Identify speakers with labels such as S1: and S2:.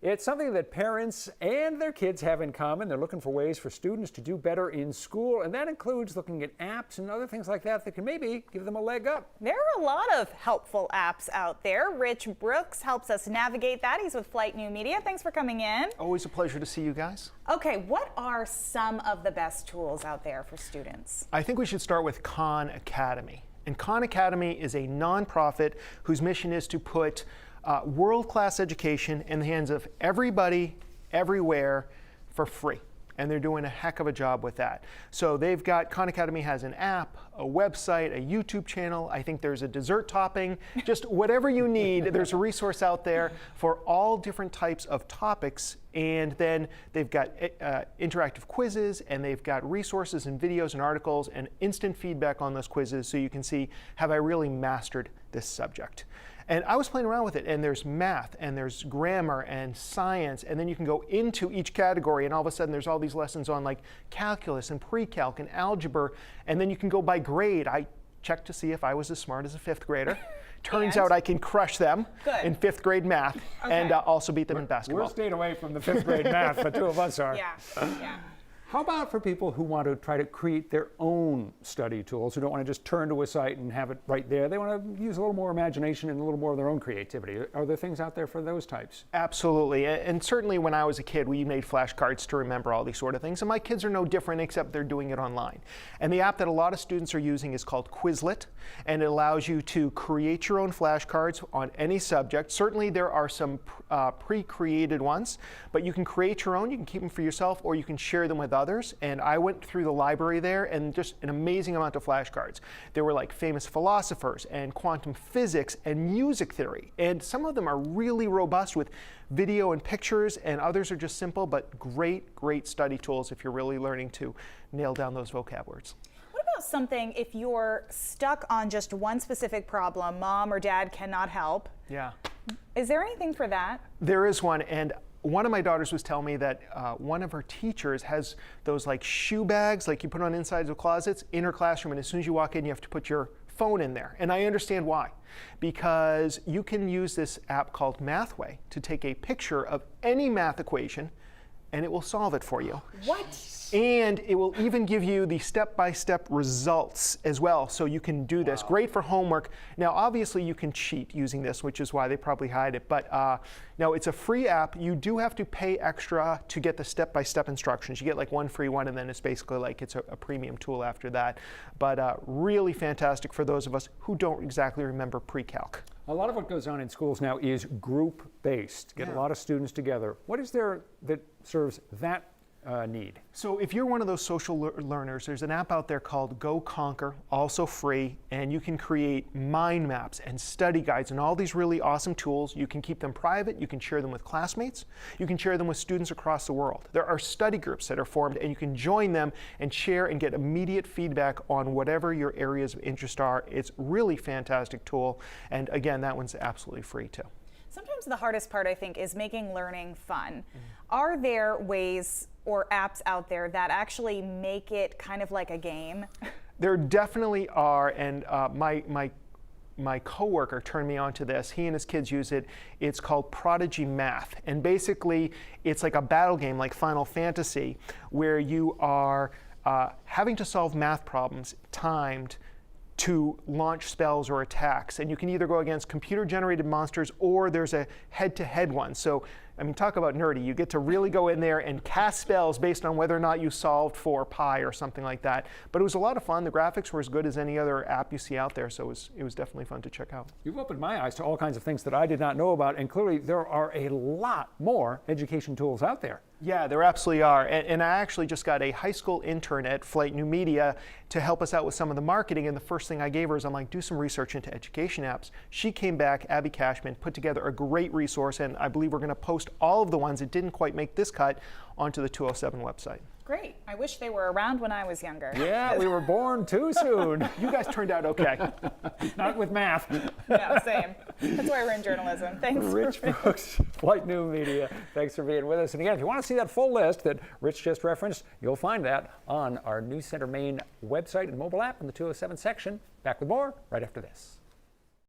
S1: It's something that parents and their kids have in common. They're looking for ways for students to do better in school, and that includes looking at apps and other things like that that can maybe give them a leg up.
S2: There are a lot of helpful apps out there. Rich Brooks helps us navigate that. He's with Flight New Media. Thanks for coming in.
S3: Always a pleasure to see you guys.
S2: Okay, what are some of the best tools out there for students?
S3: I think we should start with Khan Academy. And Khan Academy is a nonprofit whose mission is to put world-class education in the hands of everybody, everywhere, for free. And they're doing a heck of a job with that. So they've got, Khan Academy has an app, a website, a YouTube channel. I think there's a dessert topping. Just whatever you need, there's a resource out there for all different types of topics. And then they've got interactive quizzes, and they've got resources and videos and articles and instant feedback on those quizzes, so you can see, have I really mastered this subject? And I was playing around with it, and there's math, and there's grammar, and science, and then you can go into each category, and all of a sudden there's all these lessons on like calculus and pre-calc and algebra, and then you can go by grade. I checked to see if I was as smart as a fifth grader. Turns out I can crush them in fifth grade math, and also beat them in basketball.
S1: We're staying away from the fifth grade math, the two of us are.
S2: Yeah.
S1: How about for people who want to try to create their own study tools, who don't want to just turn to a site and have it right there? They want to use a little more imagination and a little more of their own creativity. Are there things out there for those types?
S3: Absolutely. And certainly when I was a kid, we made flashcards to remember all these sort of things. And my kids are no different, except they're doing it online. And the app that a lot of students are using is called Quizlet. And it allows you to create your own flashcards on any subject. Certainly there are some pre-created ones, but you can create your own. You can keep them for yourself, or you can share them with others. And I went through the library there, and just an amazing amount of flashcards. There were like famous philosophers and quantum physics and music theory. And some of them are really robust with video and pictures, and others are just simple, but great, great study tools if you're really learning to nail down those vocab words.
S2: What about something if you're stuck on just one specific problem, mom or dad cannot help?
S3: Yeah.
S2: Is there anything for that?
S3: There is one, and one of my daughters was telling me that one of her teachers has those like shoe bags, like you put on insides of closets, in her classroom, and as soon as you walk in, you have to put your phone in there. And I understand why. Because you can use this app called Mathway to take a picture of any math equation, and it will solve it for you.
S2: What?
S3: And it will even give you the step-by-step results as well, so you can do this. Great for homework. Now, obviously, you can cheat using this, which is why they probably hide it. But no, it's a free app. You do have to pay extra to get the step-by-step instructions. You get like one free one, and then it's basically like it's a premium tool after that. But really fantastic for those of us who don't exactly remember pre-calc.
S1: A lot of what goes on in schools now is group-based. Get a lot of students together. What is there that serves that need?
S3: So if you're one of those social learners, there's an app out there called Go Conquer, also free, and you can create mind maps and study guides and all these really awesome tools. You can keep them private, you can share them with classmates, you can share them with students across the world. There are study groups that are formed, and you can join them and share and get immediate feedback on whatever your areas of interest are. It's really fantastic tool, and again, that one's absolutely free too.
S2: Sometimes the hardest part, I think, is making learning fun. Are there ways or apps out there that actually make it kind of like a game?
S3: There definitely are, and my coworker turned me on to this. He and his kids use it. It's called Prodigy Math, and basically it's like a battle game like Final Fantasy, where you are having to solve math problems timed to launch spells or attacks. And you can either go against computer-generated monsters, or there's a head-to-head one. So, I mean, talk about nerdy. You get to really go in there and cast spells based on whether or not you solved for pi or something like that. But it was a lot of fun. The graphics were as good as any other app you see out there, so it was definitely fun to check out.
S1: You've opened my eyes to all kinds of things that I did not know about, and clearly there are a lot more education tools out there.
S3: Yeah, there absolutely are. And I actually just got a high school intern at Flight New Media to help us out with some of the marketing. And the first thing I gave her is, I'm like, do some research into education apps. She came back, Abby Cashman, put together a great resource. And I believe we're going to post all of the ones that didn't quite make this cut onto the 207 website.
S2: Great. I wish they were around when I was younger.
S1: Yeah, we were born too soon.
S3: You guys turned out okay.
S1: Not with math.
S2: No, same. That's why we're in journalism. Thanks.
S1: Rich Brooks, Flight New Media. Thanks for being with us. And again, if you want to see that full list that Rich just referenced, you'll find that on our News Center Maine website and mobile app in the 207 section. Back with more right after this.